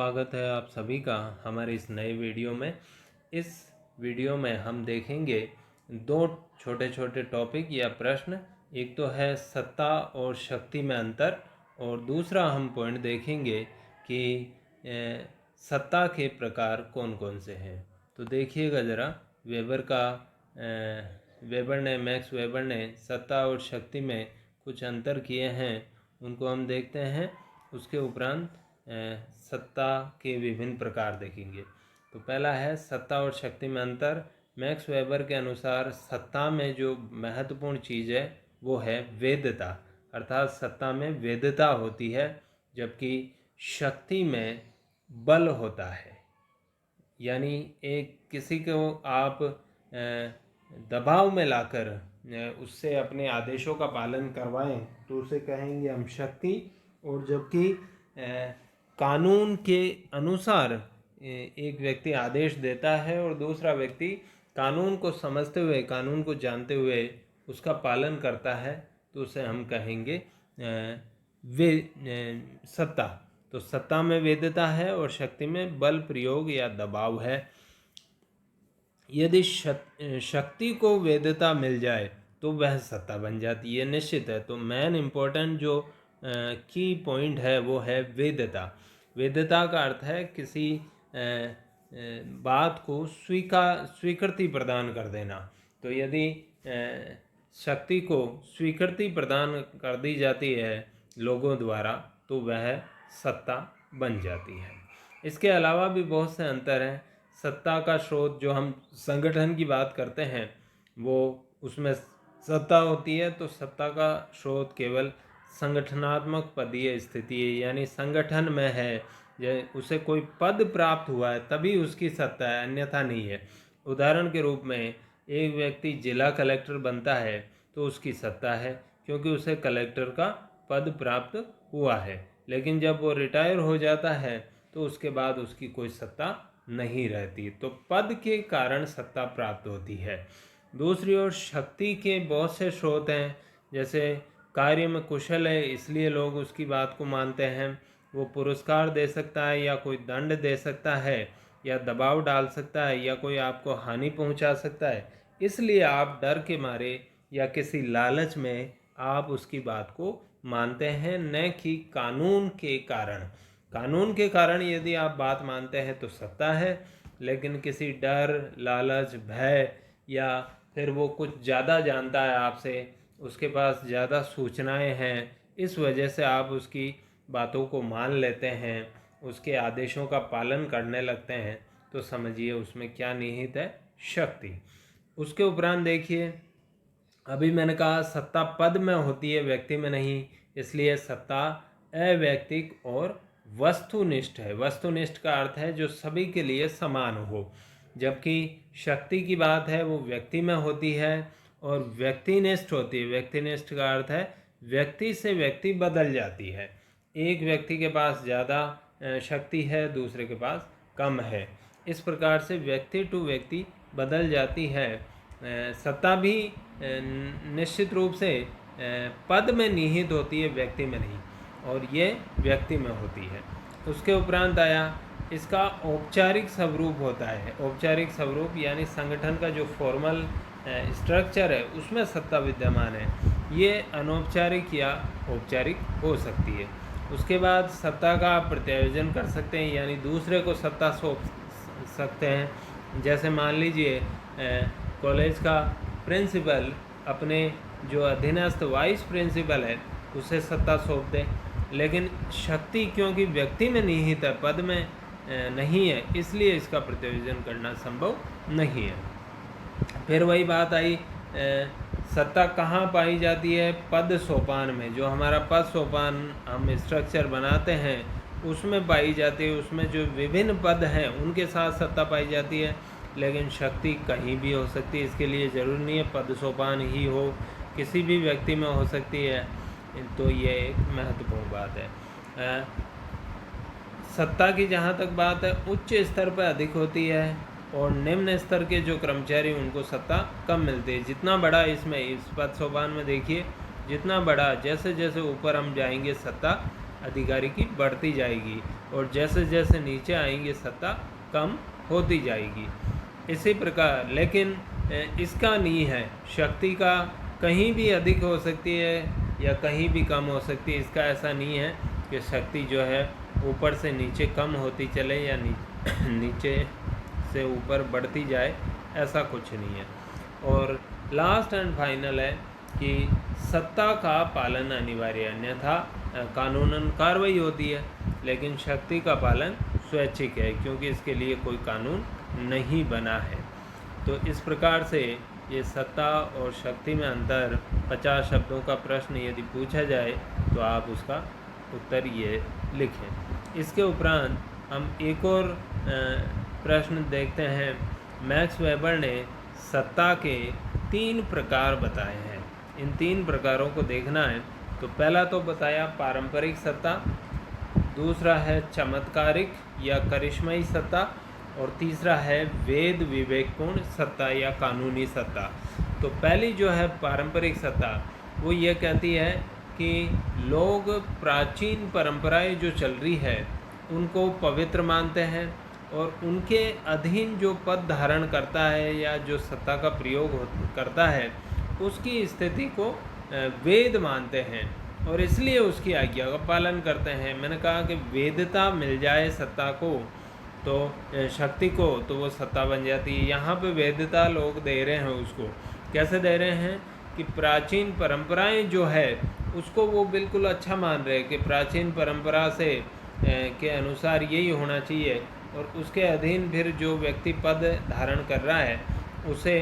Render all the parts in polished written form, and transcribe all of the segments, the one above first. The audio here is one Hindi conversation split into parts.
स्वागत है आप सभी का हमारे इस नए वीडियो में। इस वीडियो में हम देखेंगे दो छोटे छोटे टॉपिक या प्रश्न। एक तो है सत्ता और शक्ति में अंतर, और दूसरा हम पॉइंट देखेंगे कि सत्ता के प्रकार कौन कौन से हैं। तो देखिएगा ज़रा, मैक्स वेबर ने सत्ता और शक्ति में कुछ अंतर किए हैं, उनको हम देखते हैं। उसके उपरांत सत्ता के विभिन्न प्रकार देखेंगे। तो पहला है सत्ता और शक्ति में अंतर। मैक्स वेबर के अनुसार सत्ता में जो महत्वपूर्ण चीज़ है वो है वेद्यता, अर्थात सत्ता में वेद्यता होती है, जबकि शक्ति में बल होता है। यानी एक किसी को आप दबाव में लाकर उससे अपने आदेशों का पालन करवाएं तो उसे कहेंगे हम शक्ति, और जबकि कानून के अनुसार एक व्यक्ति आदेश देता है और दूसरा व्यक्ति कानून को समझते हुए, कानून को जानते हुए उसका पालन करता है, तो उसे हम कहेंगे सत्ता। तो सत्ता में वेद्यता है और शक्ति में बल प्रयोग या दबाव है। यदि शक्ति को वेद्यता मिल जाए तो वह सत्ता बन जाती है, निश्चित है। तो मेन इम्पोर्टेंट जो की पॉइंट है वो है वेद्यता। वेद्यता का अर्थ है किसी बात को स्वीकृति प्रदान कर देना। तो यदि शक्ति को स्वीकृति प्रदान कर दी जाती है लोगों द्वारा तो वह सत्ता बन जाती है। इसके अलावा भी बहुत से अंतर हैं। सत्ता का स्रोत, जो हम संगठन की बात करते हैं, वो उसमें सत्ता होती है, तो सत्ता का स्रोत केवल संगठनात्मक पदीय स्थिति है, यानी संगठन में है, उसे कोई पद प्राप्त हुआ है तभी उसकी सत्ता है, अन्यथा नहीं है। उदाहरण के रूप में एक व्यक्ति जिला कलेक्टर बनता है तो उसकी सत्ता है, क्योंकि उसे कलेक्टर का पद प्राप्त हुआ है। लेकिन जब वो रिटायर हो जाता है तो उसके बाद उसकी कोई सत्ता नहीं रहती। तो पद के कारण सत्ता प्राप्त होती है। दूसरी ओर शक्ति के बहुत से स्रोत हैं, जैसे कार्य में कुशल है इसलिए लोग उसकी बात को मानते हैं। वो पुरस्कार दे सकता है या कोई दंड दे सकता है या दबाव डाल सकता है या कोई आपको हानि पहुंचा सकता है, इसलिए आप डर के मारे या किसी लालच में आप उसकी बात को मानते हैं, न कि कानून के कारण। कानून के कारण यदि आप बात मानते हैं तो सत्ता है, लेकिन किसी डर, लालच, भय या फिर वो कुछ ज़्यादा जानता है आपसे, उसके पास ज़्यादा सूचनाएं हैं, इस वजह से आप उसकी बातों को मान लेते हैं, उसके आदेशों का पालन करने लगते हैं, तो समझिए उसमें क्या निहित है, शक्ति। उसके उपरांत देखिए, अभी मैंने कहा सत्ता पद में होती है, व्यक्ति में नहीं, इसलिए सत्ता अवैयक्तिक और वस्तुनिष्ठ है। वस्तुनिष्ठ का अर्थ है जो सभी के लिए समान हो, जबकि शक्ति की बात है वो व्यक्ति में होती है और व्यक्तिनिष्ठ होती है। व्यक्तिनिष्ठ का अर्थ है व्यक्ति से व्यक्ति बदल जाती है। एक व्यक्ति के पास ज़्यादा शक्ति है, दूसरे के पास कम है, इस प्रकार से व्यक्ति टू व्यक्ति बदल जाती है। सत्ता भी निश्चित रूप से पद में निहित होती है, व्यक्ति में नहीं, और ये व्यक्ति में होती है। उसके उपरांत आया इसका औपचारिक स्वरूप होता है। औपचारिक स्वरूप यानी संगठन का जो फॉर्मल स्ट्रक्चर है उसमें सत्ता विद्यमान है, ये अनौपचारिक या औपचारिक हो सकती है। उसके बाद सत्ता का आप प्रत्यायोजन कर सकते हैं, यानी दूसरे को सत्ता सौंप सकते हैं। जैसे मान लीजिए कॉलेज का प्रिंसिपल अपने जो अधीनस्थ वाइस प्रिंसिपल है उसे सत्ता सौंप दे, लेकिन शक्ति क्योंकि व्यक्ति में निहित है, पद में नहीं है, इसलिए इसका प्रत्यायोजन करना संभव नहीं है। फिर वही बात आई, सत्ता कहाँ पाई जाती है? पद सोपान में। जो हमारा पद सोपान हम स्ट्रक्चर बनाते हैं उसमें पाई जाती है, उसमें जो विभिन्न पद हैं उनके साथ सत्ता पाई जाती है। लेकिन शक्ति कहीं भी हो सकती है, इसके लिए ज़रूरी नहीं है पद सोपान ही हो, किसी भी व्यक्ति में हो सकती है। तो ये एक महत्वपूर्ण बात है। सत्ता की जहाँ तक बात है, उच्च स्तर पर अधिक होती है और निम्न स्तर के जो कर्मचारी उनको सत्ता कम मिलती है। जितना बड़ा इसमें इस पद सोपान में देखिए, जितना बड़ा जैसे जैसे ऊपर हम जाएंगे सत्ता अधिकारी की बढ़ती जाएगी और जैसे जैसे नीचे आएंगे सत्ता कम होती जाएगी। इसी प्रकार लेकिन इसका नहीं है, शक्ति का कहीं भी अधिक हो सकती है या कहीं भी कम हो सकती है। इसका ऐसा नहीं है कि शक्ति जो है ऊपर से नीचे कम होती चले या नीचे से ऊपर बढ़ती जाए, ऐसा कुछ नहीं है। और लास्ट एंड फाइनल है कि सत्ता का पालन अनिवार्य, अन्यथा कानूनन कार्रवाई होती है, लेकिन शक्ति का पालन स्वैच्छिक है क्योंकि इसके लिए कोई कानून नहीं बना है। तो इस प्रकार से ये सत्ता और शक्ति में अंतर 50 शब्दों का प्रश्न यदि पूछा जाए तो आप उसका उत्तर ये लिखें। इसके उपरांत हम एक और प्रश्न देखते हैं। मैक्स वेबर ने सत्ता के 3 प्रकार बताए हैं। इन 3 प्रकारों को देखना है। तो पहला तो बताया पारंपरिक सत्ता, दूसरा है चमत्कारिक या करिश्माई सत्ता, और तीसरा है वेद विवेकपूर्ण सत्ता या कानूनी सत्ता। तो पहली जो है पारंपरिक सत्ता, वो ये कहती है कि लोग प्राचीन परंपराएं जो चल रही है उनको पवित्र मानते हैं और उनके अधीन जो पद धारण करता है या जो सत्ता का प्रयोग करता है उसकी स्थिति को वेद मानते हैं और इसलिए उसकी आज्ञा का पालन करते हैं। मैंने कहा कि वेदता मिल जाए सत्ता को तो शक्ति को, तो वो सत्ता बन जाती है। यहाँ पे वेदता लोग दे रहे हैं उसको, कैसे दे रहे हैं कि प्राचीन परंपराएं जो है उसको वो बिल्कुल अच्छा मान रहे हैं कि प्राचीन परंपरा से के अनुसार यही होना चाहिए और उसके अधीन फिर जो व्यक्ति पद धारण कर रहा है उसे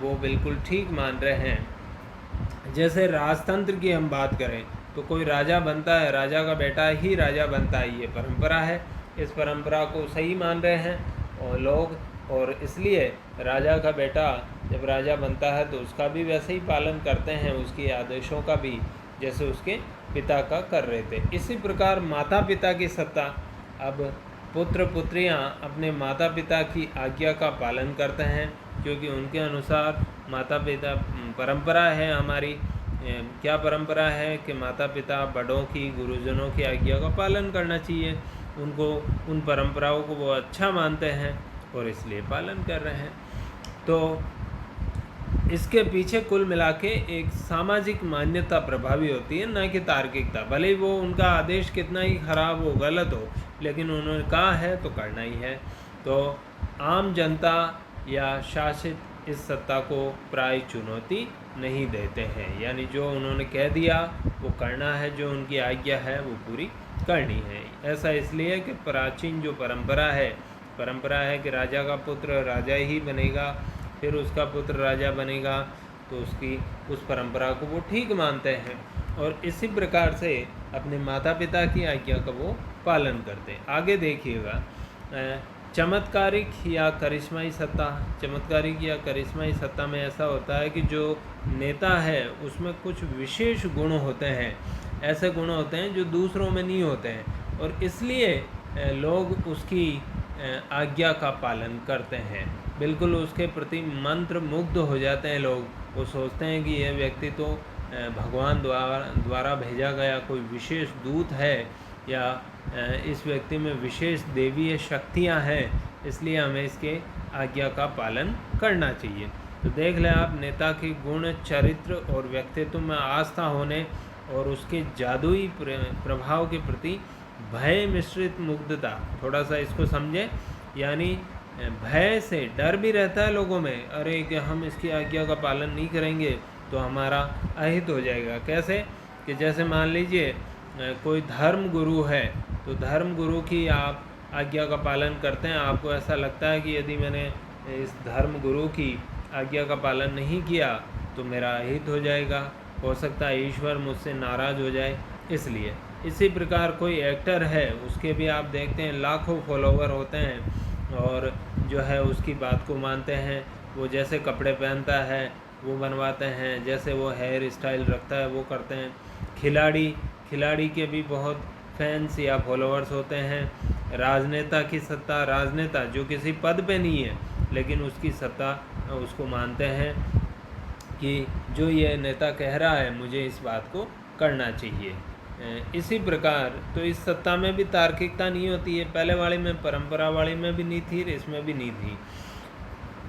वो बिल्कुल ठीक मान रहे हैं। जैसे राजतंत्र की हम बात करें तो कोई राजा बनता है, राजा का बेटा ही राजा बनता है, ये परंपरा है। इस परंपरा को सही मान रहे हैं और लोग, और इसलिए राजा का बेटा जब राजा बनता है तो उसका भी वैसे ही पालन करते हैं, उसके आदेशों का भी, जैसे उसके पिता का कर रहे थे। इसी प्रकार माता पिता की सत्ता, अब पुत्र पुत्रियां अपने माता पिता की आज्ञा का पालन करते हैं क्योंकि उनके अनुसार माता पिता, परंपरा है हमारी, क्या परंपरा है कि माता पिता बड़ों की, गुरुजनों की आज्ञा का पालन करना चाहिए। उनको, उन परंपराओं को वो अच्छा मानते हैं और इसलिए पालन कर रहे हैं। तो इसके पीछे कुल मिला के एक सामाजिक मान्यता प्रभावी होती है, न कि तार्किकता। भले ही वो उनका आदेश कितना ही खराब हो, गलत हो, लेकिन उन्होंने कहा है तो करना ही है। तो आम जनता या शासित इस सत्ता को प्राय चुनौती नहीं देते हैं, यानी जो उन्होंने कह दिया वो करना है, जो उनकी आज्ञा है वो पूरी करनी है। ऐसा इसलिए कि प्राचीन जो परंपरा है कि राजा का पुत्र राजा ही बनेगा, फिर उसका पुत्र राजा बनेगा, तो उसकी उस परंपरा को वो ठीक मानते हैं और इसी प्रकार से अपने माता पिता की आज्ञा का वो पालन करते हैं। आगे देखिएगा, चमत्कारिक या करिश्माई सत्ता। चमत्कारिक या करिश्माई सत्ता में ऐसा होता है कि जो नेता है उसमें कुछ विशेष गुण होते हैं, ऐसे गुण होते हैं जो दूसरों में नहीं होते हैं और इसलिए लोग उसकी आज्ञा का पालन करते हैं, बिल्कुल उसके प्रति मंत्र मुग्ध हो जाते हैं लोग। वो सोचते हैं कि यह व्यक्ति तो भगवान द्वारा भेजा गया कोई विशेष दूत है या इस व्यक्ति में विशेष देवीय शक्तियां हैं, इसलिए हमें इसके आज्ञा का पालन करना चाहिए। तो देख लें आप, नेता के गुण, चरित्र और व्यक्तित्व में आस्था होने और उसके जादुई प्रभाव के प्रति भय मिश्रित मुग्धता। थोड़ा सा इसको समझें, यानी भय से डर भी रहता है लोगों में, अरे कि हम इसकी आज्ञा का पालन नहीं करेंगे तो हमारा अहित हो जाएगा। कैसे कि जैसे मान लीजिए कोई धर्म गुरु है, तो धर्म गुरु की आप आज्ञा का पालन करते हैं, आपको ऐसा लगता है कि यदि मैंने इस धर्म गुरु की आज्ञा का पालन नहीं किया तो मेरा अहित हो जाएगा, हो सकता है ईश्वर मुझसे नाराज़ हो जाए, इसलिए। इसी प्रकार कोई एक्टर है, उसके भी आप देखते हैं लाखों फॉलोवर होते हैं और जो है उसकी बात को मानते हैं। वो जैसे कपड़े पहनता है वो बनवाते हैं, जैसे वो हेयर स्टाइल रखता है वो करते हैं। खिलाड़ी के भी बहुत फैंस या फॉलोअर्स होते हैं। राजनेता की सत्ता, राजनेता जो किसी पद पे नहीं है लेकिन उसकी सत्ता उसको मानते हैं कि जो ये नेता कह रहा है मुझे इस बात को करना चाहिए। इसी प्रकार तो इस सत्ता में भी तार्किकता नहीं होती है, पहले वाली में परंपरा वाली में भी नहीं थी, इसमें भी नहीं थी।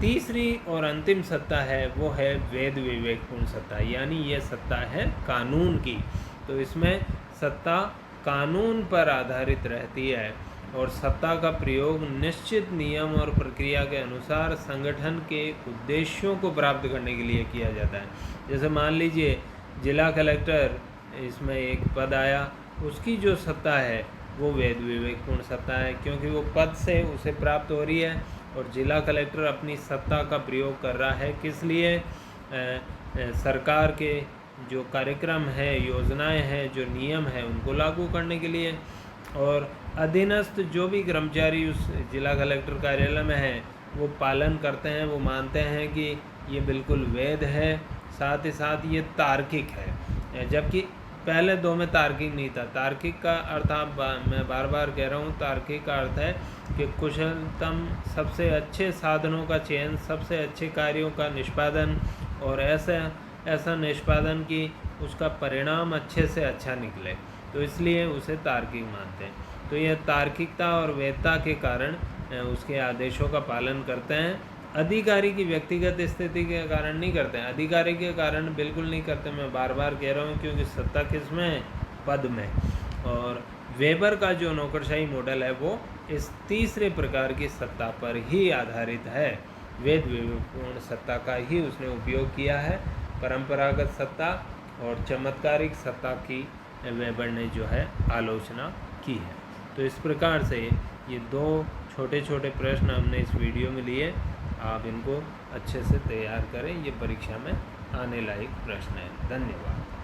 तीसरी और अंतिम सत्ता है वो है वेद विवेकपूर्ण सत्ता, यानी ये सत्ता है कानून की। तो इसमें सत्ता कानून पर आधारित रहती है और सत्ता का प्रयोग निश्चित नियम और प्रक्रिया के अनुसार संगठन के उद्देश्यों को प्राप्त करने के लिए किया जाता है। जैसे मान लीजिए जिला कलेक्टर, इसमें एक पद आया, उसकी जो सत्ता है वो वेद विवेकपूर्ण सत्ता है, क्योंकि वो पद से उसे प्राप्त हो रही है और जिला कलेक्टर अपनी सत्ता का प्रयोग कर रहा है किस लिए, सरकार के जो कार्यक्रम है, योजनाएं हैं, जो नियम है उनको लागू करने के लिए। और अधीनस्थ जो भी कर्मचारी उस जिला कलेक्टर कार्यालय में है वो पालन करते हैं, वो मानते हैं कि ये बिल्कुल वैध है, साथ ही साथ ये तार्किक है। जबकि पहले दो में तार्किक नहीं था। तार्किक का अर्थ मैं बार बार कह रहा हूँ, तार्किक का अर्थ है कि कुशलतम, सबसे अच्छे साधनों का चयन, सबसे अच्छे कार्यों का निष्पादन और ऐसा निष्पादन कि उसका परिणाम अच्छे से अच्छा निकले, तो इसलिए उसे तार्किक मानते हैं। तो यह तार्किकता और वैधता के कारण उसके आदेशों का पालन करते हैं। अधिकारी की व्यक्तिगत स्थिति के कारण नहीं करते हैं, अधिकारी के कारण बिल्कुल नहीं करते, मैं बार बार कह रहा हूँ, क्योंकि सत्ता किस में है, पद में। और वेबर का जो नौकरशाही मॉडल है वो इस तीसरे प्रकार की सत्ता पर ही आधारित है, वेद विवेकपूर्ण सत्ता का ही उसने उपयोग किया है। परंपरागत सत्ता और चमत्कारिक सत्ता की वेबर ने जो है आलोचना की है। तो इस प्रकार से ये दो छोटे छोटे प्रश्न हमने इस वीडियो में लिए, आप इनको अच्छे से तैयार करें, ये परीक्षा में आने लायक प्रश्न है। धन्यवाद।